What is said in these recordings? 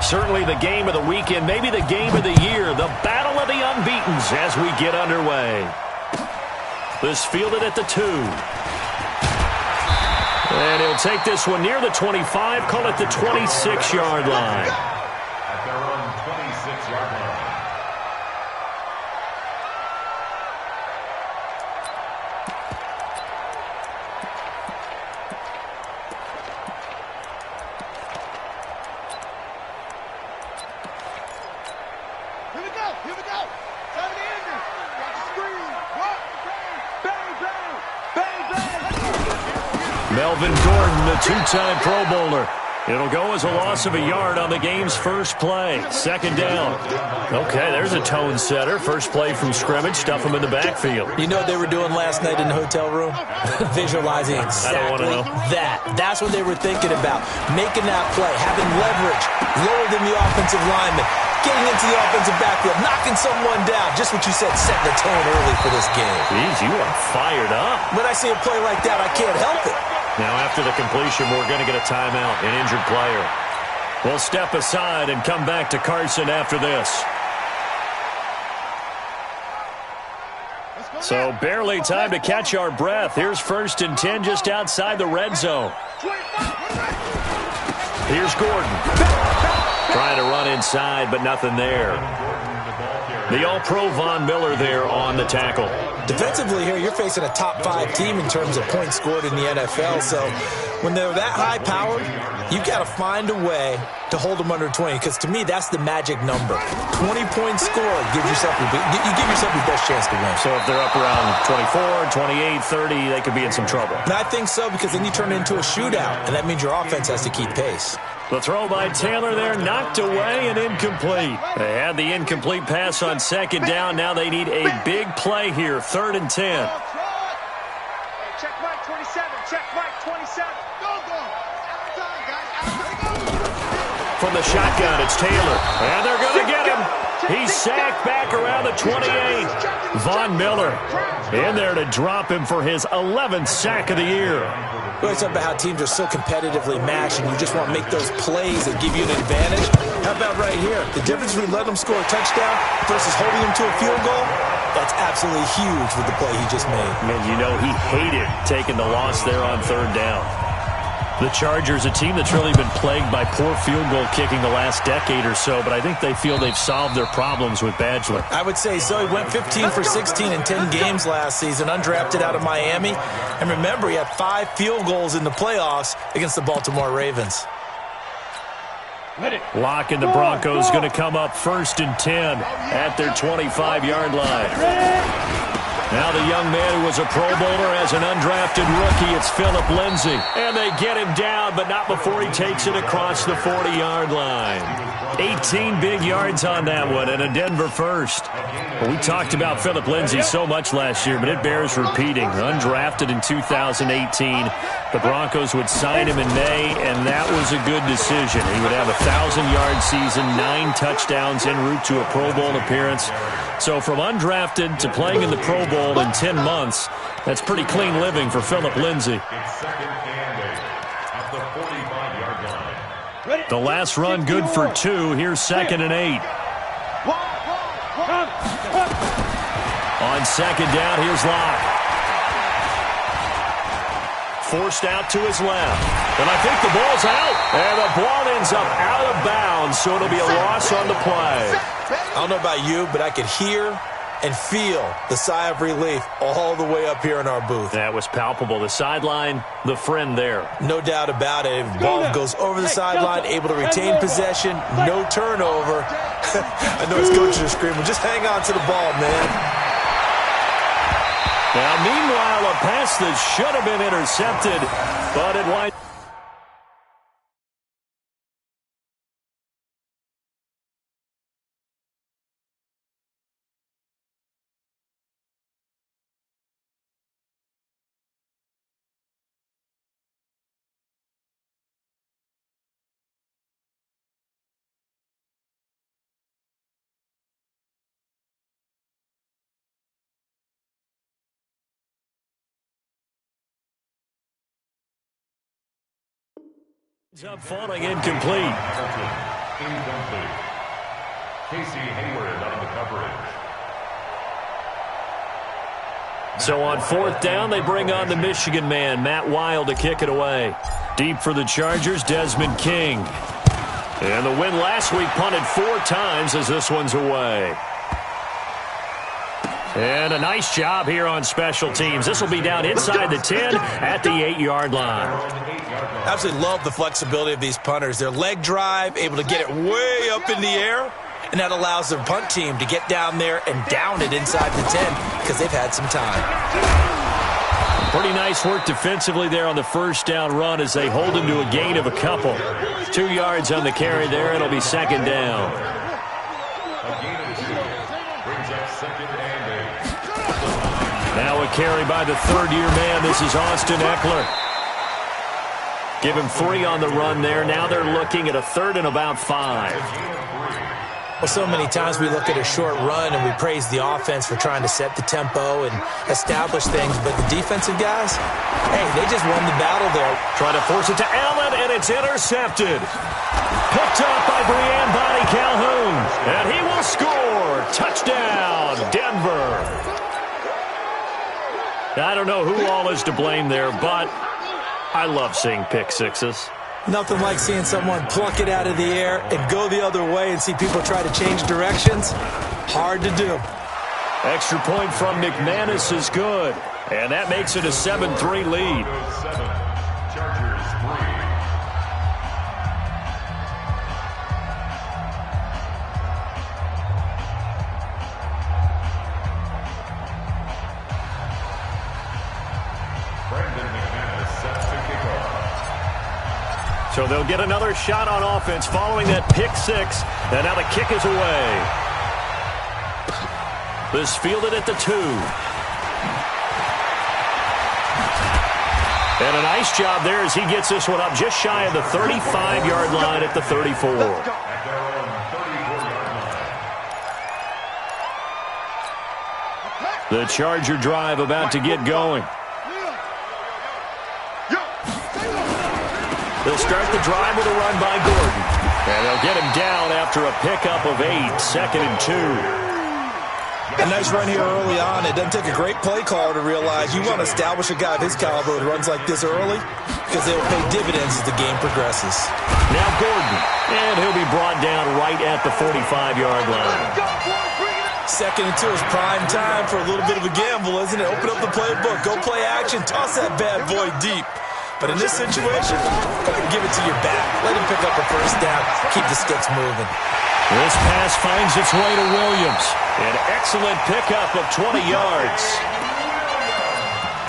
Certainly the game of the weekend, maybe the game of the year, the battle of the unbeatens as we get underway. This fielded at the 2. And he'll take this one near the 25, call it the 26-yard line. At their own 26-yard line. Here we go. Turn the engine. Watch the screen. What? Bang, bang. Bang, bang. Melvin Gordon, the two-time Pro Bowler. It'll go as a loss of a yard on the game's first play. Second down. Okay, there's a tone setter. First play from scrimmage. Stuff him in the backfield. You know what they were doing last night in the hotel room? Visualizing exactly that. That's what they were thinking about. Making that play, having leverage, lower than the offensive lineman, getting into the offensive backfield, knocking someone down. Just what you said, setting the tone early for this game. Jeez, you are fired up. When I see a play like that, I can't help it. Now after the completion, we're going to get a timeout, an injured player. We'll step aside and come back to Carson after this. So barely time to catch our breath. Here's 1st and 10 just outside the red zone. Here's Gordon. Trying to run inside, but nothing there. The All-Pro Von Miller there on the tackle. Defensively here, you're facing a top 5 team in terms of points scored in the NFL. So when they're that high-powered, you've got to find a way to hold them under 20. Because to me, that's the magic number. 20 points scored, you give yourself your best chance to win. So if they're up around 24, 28, 30, they could be in some trouble. And I think so, because then you turn it into a shootout, and that means your offense has to keep pace. The throw by Taylor there, knocked away and incomplete. They had the incomplete pass on second down. Now they need a big play here, 3rd and 10. Check Mike 27. Check Mike 27. Go, go. Outside, guys. From the shotgun, it's Taylor. And they're going to get him. He's sacked back around the 28. Von Miller in there to drop him for his 11th sack of the year. We always talk about how teams are so competitively matched, and you just want to make those plays that give you an advantage. How about right here? The difference between letting them score a touchdown versus holding them to a field goal, that's absolutely huge with the play he just made. Man, you know he hated taking the loss there on 3rd down. The Chargers, a team that's really been plagued by poor field goal kicking the last decade or so, but I think they feel they've solved their problems with Badgler. I would say so. He went 15 for 16 in 10 games last season, undrafted out of Miami. And remember, he had 5 field goals in the playoffs against the Baltimore Ravens. Lock and the Broncos going to come up 1st and 10 at their 25-yard line. Now the young man who was a Pro Bowler as an undrafted rookie, it's Philip Lindsay. And they get him down, but not before he takes it across the 40-yard line. 18 big yards on that one, and a Denver first. Well, we talked about Philip Lindsay so much last year, but it bears repeating. Undrafted in 2018. The Broncos would sign him in May, and that was a good decision. He would have a 1,000-yard season, 9 touchdowns en route to a Pro Bowl appearance. So from undrafted to playing in the Pro Bowl in 10 months, that's pretty clean living for Philip Lindsay. The last run good for 2. Here's 2nd and 8. On second down, here's Locke. Forced out to his left. And I think the ball's out. And the ball ends up out of bounds, so it'll be a loss on the play. I don't know about you, but I could hear and feel the sigh of relief all the way up here in our booth. That was palpable. The sideline, the friend there. No doubt about it. If the ball goes over the sideline, able to retain possession, no turnover. I know his coaches are screaming, just hang on to the ball, man. Now, meanwhile, a pass that should have been intercepted, but it winds. Up falling incomplete. Incomplete. Casey Hayward on the coverage. So on 4th down, they bring on the Michigan man, Matt Wild, to kick it away. Deep for the Chargers, Desmond King. And the win last week punted 4 times as this one's away. And a nice job here on special teams. This will be down inside the 10 at the 8-yard line. Absolutely love the flexibility of these punters. Their leg drive, able to get it way up in the air, and that allows their punt team to get down there and down it inside the 10 because they've had some time. Pretty nice work defensively there on the first down run as they hold him to a gain of a couple. 2 yards on the carry there. It'll be 2nd down. A gain of 2 brings up 2nd and 8. Now a carry by the 3rd-year man. This is Austin Eckler. Give him 3 on the run there. Now they're looking at a 3rd and about 5. Well, so many times we look at a short run and we praise the offense for trying to set the tempo and establish things, but the defensive guys, hey, they just won the battle there. Trying to force it to Allen, and it's intercepted. Picked up by Breanne Bonnie Calhoun, and he will score. Touchdown, Denver. I don't know who all is to blame there, but I love seeing pick sixes. Nothing like seeing someone pluck it out of the air and go the other way and see people try to change directions. Hard to do. Extra point from McManus is good, and that makes it a 7-3 lead. Chargers 3. So they'll get another shot on offense following that pick 6. And now the kick is away. This fielded at the 2. And a nice job there as he gets this one up just shy of the 35-yard line at the 34. The Charger drive about to get going. They'll start the drive with a run by Gordon. And they'll get him down after a pickup of 8, 2nd and 2. A nice run here early on. It doesn't take a great play caller to realize you want to establish a guy of his caliber with runs like this early because they will pay dividends as the game progresses. Now Gordon, and he'll be brought down right at the 45-yard line. 2nd and 2 is prime time for a little bit of a gamble, isn't it? Open up the playbook, go play action, toss that bad boy deep. But in this situation, go ahead and give it to your back. Let him pick up a first down. Keep the sticks moving. This pass finds its way to Williams. An excellent pickup of 20 yards.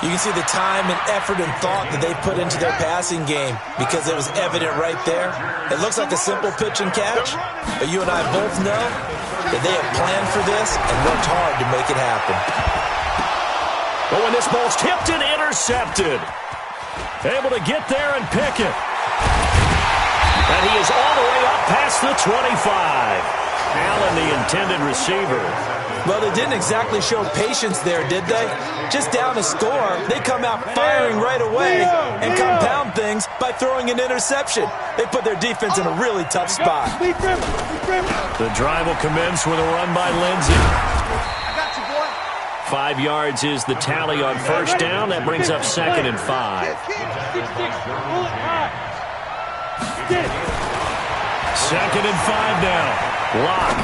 You can see the time and effort and thought that they put into their passing game because it was evident right there. It looks like a simple pitch and catch, but you and I both know that they have planned for this and worked hard to make it happen. Oh, and this ball's tipped and intercepted. Able to get there and pick it. And he is all the way up past the 25. Allen, the intended receiver. Well, they didn't exactly show patience there, did they? Just down a score, they come out firing right away and compound things by throwing an interception. They put their defense in a really tough spot. The drive will commence with a run by Lindsey. 5 yards is the tally on first down. That brings up 2nd and 5. 2nd and 5 now. Lock.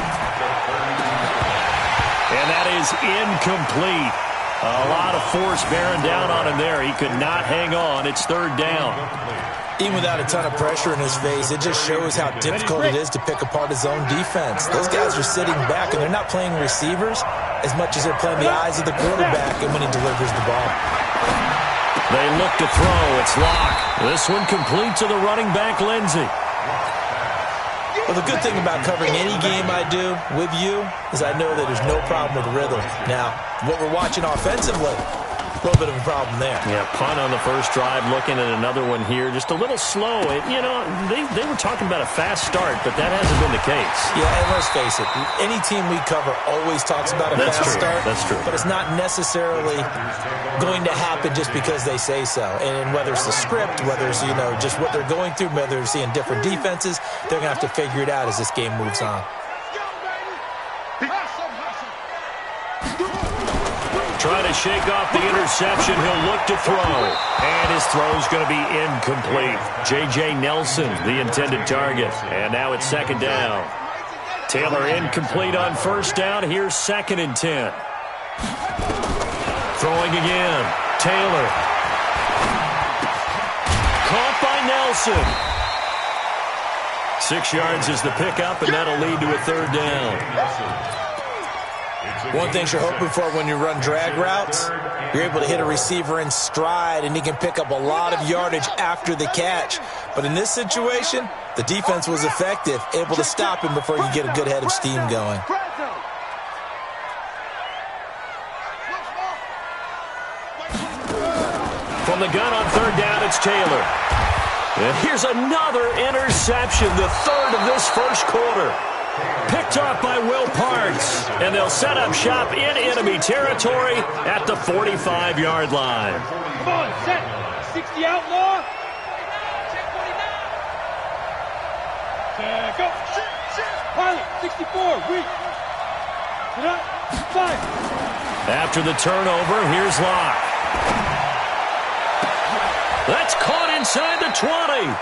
And that is incomplete. A lot of force bearing down on him there. He could not hang on. It's 3rd down. Even without a ton of pressure in his face, it just shows how difficult it is to pick apart his own defense. Those guys are sitting back, and they're not playing receivers as much as they're playing the eyes of the quarterback and when he delivers the ball. They look to throw. It's Locke. This one complete to the running back, Lindsey. Well, the good thing about covering any game I do with you is I know that there's no problem with rhythm. Now, what we're watching offensively, A little bit of a problem there. Yeah, punt on the first drive, looking at another one here. Just a little slow. You know, they were talking about a fast start, but that hasn't been the case. Yeah, and let's face it, any team we cover always talks about a fast start. That's true. But it's not necessarily going to happen just because they say so. And whether it's the script, whether it's, you know, just what they're going through, whether they're seeing different defenses, they're going to have to figure it out as this game moves on. Trying to shake off the interception. He'll look to throw. And his throw's going to be incomplete. J.J. Nelson, the intended target. And now it's second down. Taylor incomplete on first down. Here's 2nd and 10. Throwing again. Taylor. Caught by Nelson. 6 yards is the pickup, and that'll lead to a 3rd down. One thing you're hoping for when you run drag routes, you're able to hit a receiver in stride, and he can pick up a lot of yardage after the catch. But in this situation, the defense was effective, able to stop him before you get a good head of steam going. From the gun on 3rd down, it's Taylor. And here's another interception, the 3rd of this first quarter. Picked off by Will Parks, and they'll set up shop in enemy territory at the 45-yard line. Come on, set. 60 outlaw. Check. Go. Pilot, 64, weak. Get up. 5. After the turnover, here's Locke. That's caught inside the 20.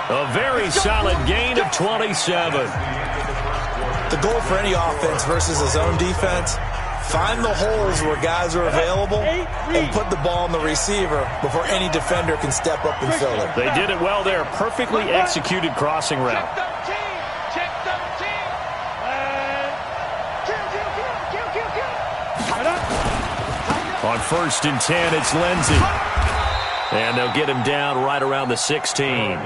A very solid gain of 27. The goal for any offense versus his own defense, find the holes where guys are available and put the ball on the receiver before any defender can step up and fill it. They did it well there. Perfectly executed crossing route. Check 13. On 1st and 10, it's Lindsey. And they'll get him down right around the 16.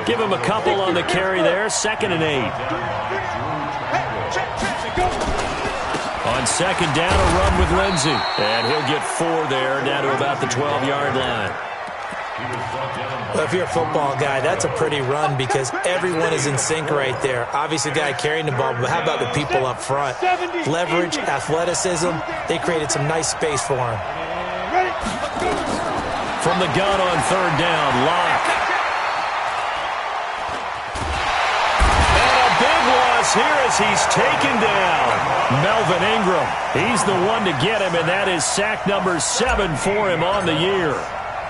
Give him a couple on the carry there. 2nd and 8. On 2nd down, a run with Lindsey. And he'll get 4 there, down to about the 12-yard line. Well, if you're a football guy, that's a pretty run because everyone is in sync right there. Obviously, the guy carrying the ball, but how about the people up front? Leverage, athleticism, they created some nice space for him. From the gun on 3rd down, Locke. And a big loss here as he's taken down. Melvin Ingram, he's the one to get him, and that is sack number 7 for him on the year.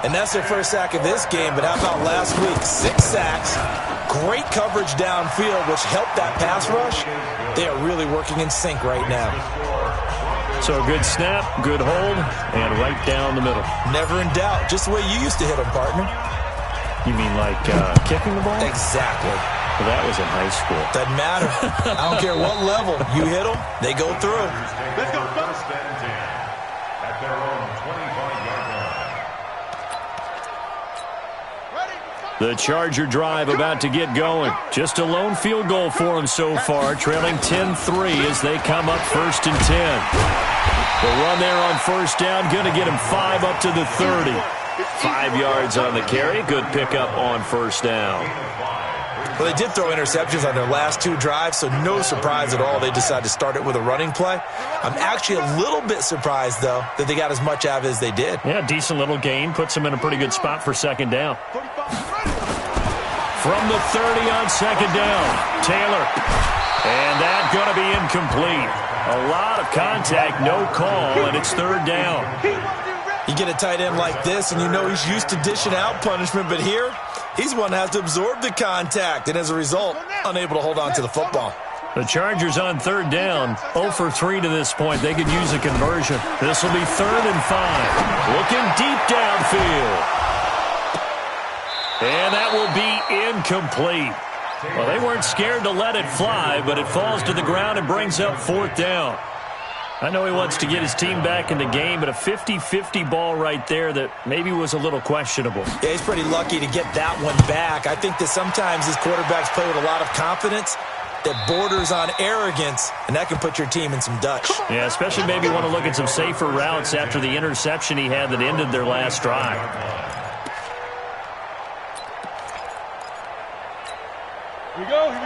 And that's their first sack of this game, but how about last week? 6 sacks, great coverage downfield, which helped that pass rush. They are really working in sync right now. So a good snap, good hold, and right down the middle. Never in doubt. Just the way you used to hit them, partner. You mean like kicking the ball? Exactly. Well, that was in high school. Doesn't matter. I don't care what level. You hit them, they go through. Let's go. 1st and 10 at their own 25-yard line. The Charger drive about to get going. Just a lone field goal for them so far, trailing 10-3 as they come up 1st and 10. The run there on 1st down, going to get him 5 up to the 30. 5 yards on the carry. Good pickup on 1st down. Well, they did throw interceptions on their last 2 drives, so no surprise at all they decided to start it with a running play. I'm actually a little bit surprised, though, that they got as much out of it as they did. Yeah, decent little gain. Puts them in a pretty good spot for 2nd down. From the 30 on 2nd down, Taylor. And that's going to be incomplete. A lot of contact, no call, and it's 3rd down. You get a tight end like this, and you know he's used to dishing out punishment, but here, he's one that has to absorb the contact, and as a result, unable to hold on to the football. The Chargers on 3rd down, 0 for 3 to this point. They could use a conversion. This will be 3rd and 5. Looking deep downfield. And that will be incomplete. Well, they weren't scared to let it fly, but it falls to the ground and brings up 4th down. I know he wants to get his team back in the game, but a 50-50 ball right there that maybe was a little questionable. Yeah, he's pretty lucky to get that one back. I think that sometimes his quarterbacks play with a lot of confidence, that borders on arrogance, and that can put your team in some Dutch. Yeah, especially maybe want to look at some safer routes after the interception he had that ended their last drive.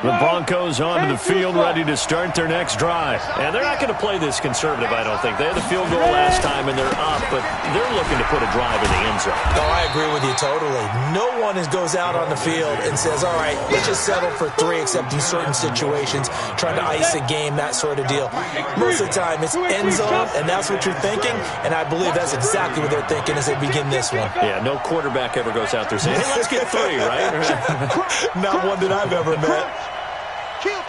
The Broncos onto the field, ready to start their next drive. And they're not going to play this conservative, I don't think. They had the field goal last time, and they're up, but they're looking to put a drive in the end zone. Oh, I agree with you totally. No one goes out on the field and says, all right, let's just settle for 3, except in certain situations, trying to ice a game, that sort of deal. Most of the time, it's end zone, and that's what you're thinking, and I believe that's exactly what they're thinking as they begin this one. Yeah, no quarterback ever goes out there saying, hey, let's get 3, right? Not one that I've ever met. Kill.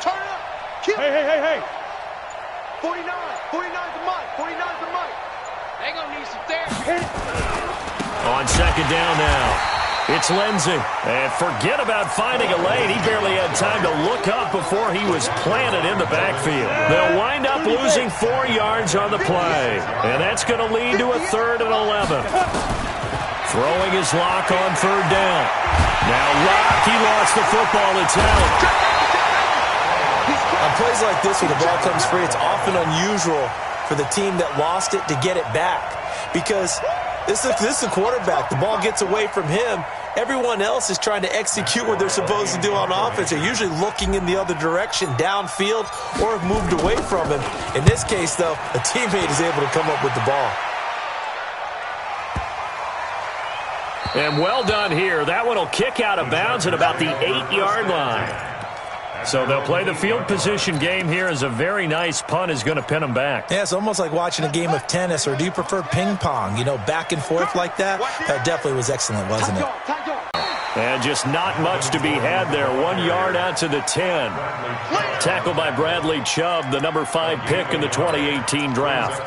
Turn up. Kill. Hey. 49's the mic. 49's the mic. They gonna need some therapy. On second down now, it's Lindsey. And forget about finding a lane. He barely had time to look up before he was planted in the backfield. They'll wind up losing 4 yards on the play. And that's going to lead to a 3rd and 11. Throwing his Lock on 3rd down. Now Lock, he lost the football. It's out. On plays like this, when the ball comes free, it's often unusual for the team that lost it to get it back. Because this is the quarterback. The ball gets away from him. Everyone else is trying to execute what they're supposed to do on offense. They're usually looking in the other direction, downfield, or have moved away from him. In this case, though, a teammate is able to come up with the ball. And well done here. That one will kick out of bounds at about the 8-yard line. So they'll play the field position game here as a very nice punt is going to pin them back. Yeah, it's almost like watching a game of tennis, or do you prefer ping pong? You know, back and forth like that? That definitely was excellent, wasn't it? And just not much to be had there. 1 yard out to the 10. Tackled by Bradley Chubb, the number 5 pick in the 2018 draft.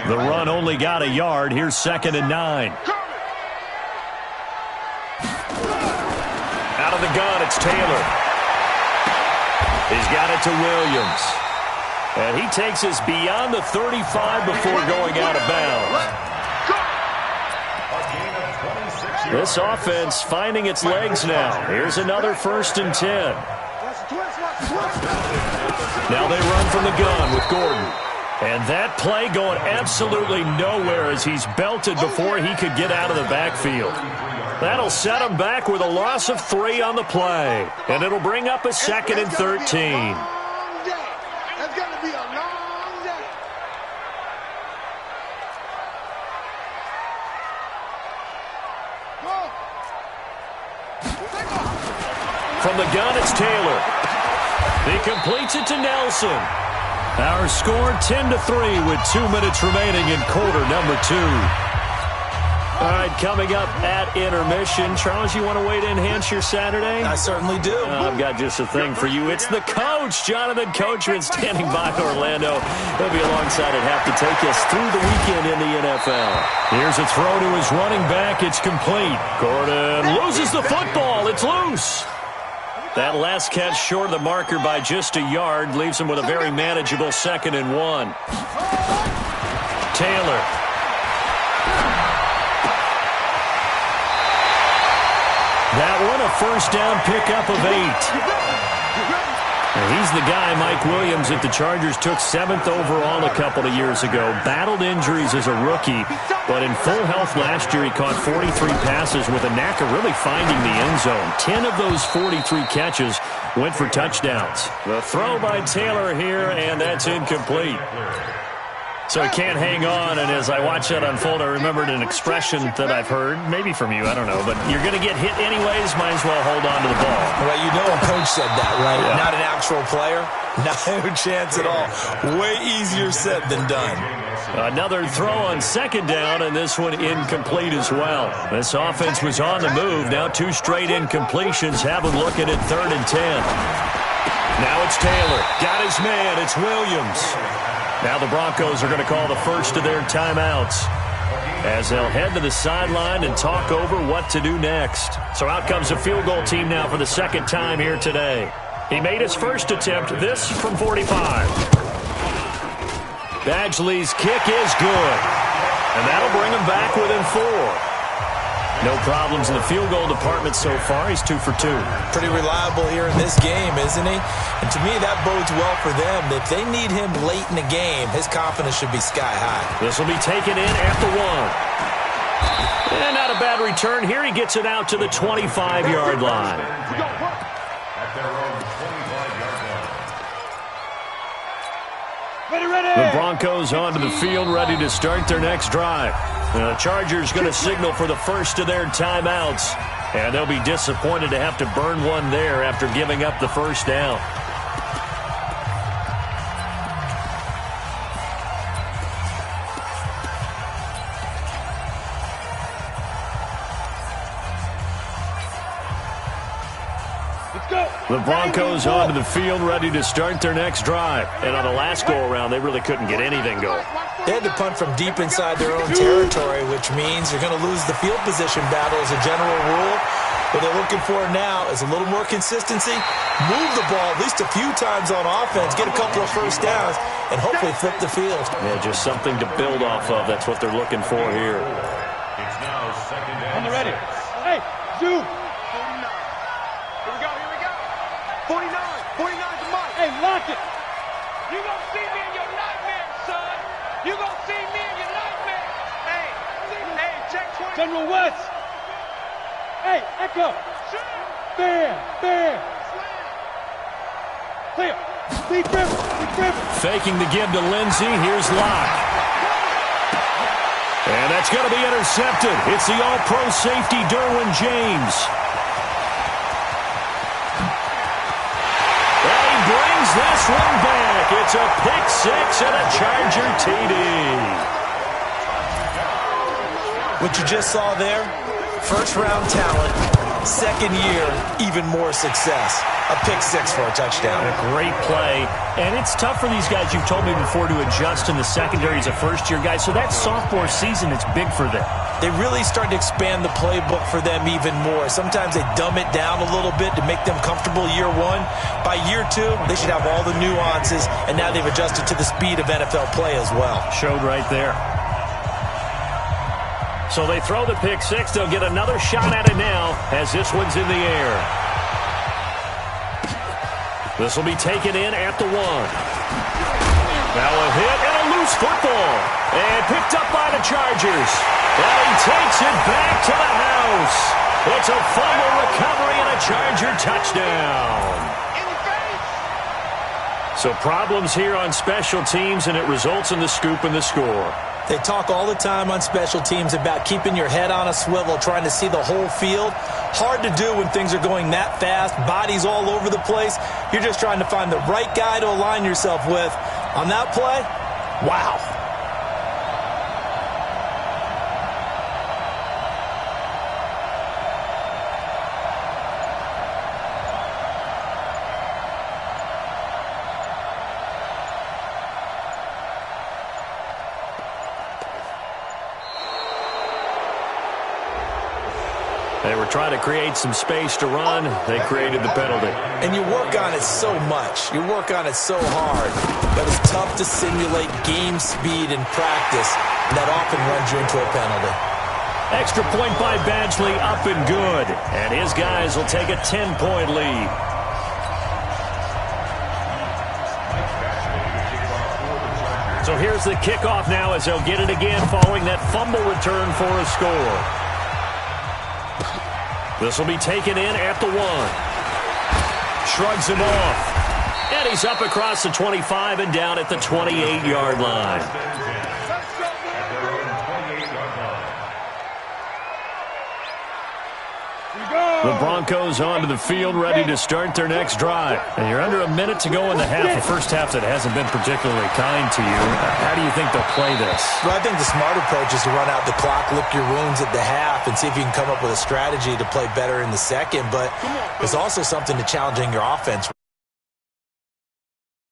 The run only got a yard. Here's 2nd and 9. Out of the gun, it's Taylor. He's got it to Williams. And he takes us beyond the 35 before going out of bounds. This offense finding its legs now. Here's another 1st and 10. Now they run from the gun with Gordon. And that play going absolutely nowhere as he's belted before he could get out of the backfield. That'll set him back with a loss of 3 on the play. And it'll bring up a 2nd and 13. That's going to be a long day. From the gun, it's Taylor. He completes it to Nelson. Our score 10-3 with 2 minutes remaining in quarter number 2. All right, coming up at intermission. Charles, you want to wait to enhance your Saturday? I certainly do. I've got just a thing for you. It's the coach, Jonathan Coachman, standing by Orlando. He'll be alongside at half to take us through the weekend in the NFL. Here's a throw to his running back. It's complete. Gordon loses the football. It's loose. That last catch short of the marker by just a yard leaves him with a very manageable 2nd and 1. Taylor. That one a 1st down pickup of 8. And he's the guy, Mike Williams, that the Chargers took 7th overall a couple of years ago. Battled injuries as a rookie, but in full health last year he caught 43 passes with a knack of really finding the end zone. 10 of those 43 catches went for touchdowns. The throw by Taylor here, and that's incomplete. So he can't hang on, and as I watch that unfold, I remembered an expression that I've heard, maybe from you, I don't know, but you're going to get hit anyways, might as well hold on to the ball. Well, you know a coach said that, right? Yeah. Not an actual player. No chance at all. Way easier said than done. Another throw on 2nd down, and this one incomplete as well. This offense was on the move. Now 2 straight incompletions. Have them looking at 3rd and 10. Now it's Taylor. Got his man. It's Williams. Now the Broncos are going to call the first of their timeouts as they'll head to the sideline and talk over what to do next. So out comes the field goal team now for the 2nd time here today. He made his first attempt, this from 45. Badgley's kick is good, and that'll bring him back within 4. No problems in the field goal department so far. He's 2 for 2. Pretty reliable here in this game, isn't he? And to me, that bodes well for them. If they need him late in the game, his confidence should be sky high. This will be taken in at the 1. And not a bad return here. He gets it out to the 25-yard line. At their own 25-yard line. Ready. The Broncos onto the field, ready to start their next drive. The Chargers going to signal for the first of their timeouts, and they'll be disappointed to have to burn one there after giving up the first down. The Broncos onto the field, ready to start their next drive. And on the last go-around, they really couldn't get anything going. They had to punt from deep inside their own territory, which means you're going to lose the field position battle as a general rule. What they're looking for now is a little more consistency, move the ball at least a few times on offense, get a couple of first downs, and hopefully flip the field. Yeah, just something to build off of. That's what they're looking for here. It's now second and On the ready. 6. Hey, zoom. 49 to Mike. Hey, lock it. You gonna see me in your nightmare, son. You gonna see me in your nightmare. Hey, check 20. General West. Hey, Echo. Bear. Clear. Deep river. Faking the give to Lindsey. Here's Locke. And that's going to be intercepted. It's the all-pro safety, Derwin James. Brings this one back. It's a pick six and a Charger TD. What you just saw there, first-round talent, second year, even more success. A pick six for a touchdown. A great play. And it's tough for these guys, you've told me before, to adjust in the secondary as a first-year guy. So that sophomore season is big for them. They really start to expand the playbook for them even more. Sometimes they dumb it down a little bit to make them comfortable year one. By year two, they should have all the nuances, and now they've adjusted to the speed of NFL play as well. Showed right there. So they throw the pick six. They'll get another shot at it now as this one's in the air. This will be taken in at the 1. Now a hit and a loose football. And picked up by the Chargers. And he takes it back to the house. It's a fumble recovery and a Charger touchdown. So problems here on special teams, and it results in the scoop and the score. They talk all the time on special teams about keeping your head on a swivel, trying to see the whole field. Hard to do when things are going that fast, bodies all over the place. You're just trying to find the right guy to align yourself with. On that play, wow. They were trying to create some space to run. They created the penalty. And you work on it so much. You work on it so hard. But it's tough to simulate game speed in practice. And that often runs you into a penalty. Extra point by Badgley, up and good. And his guys will take a 10-point lead. So here's the kickoff now as they'll get it again following that fumble return for a score. This will be taken in at the 1. Shrugs him off. And he's up across the 25 and down at the 28-yard line. The Broncos onto the field, ready to start their next drive. And you're under a minute to go in the half. A first half that hasn't been particularly kind to you. How do you think they'll play this? Well, I think the smart approach is to run out the clock, lick your wounds at the half, and see if you can come up with a strategy to play better in the second. But there's also something to challenging your offense.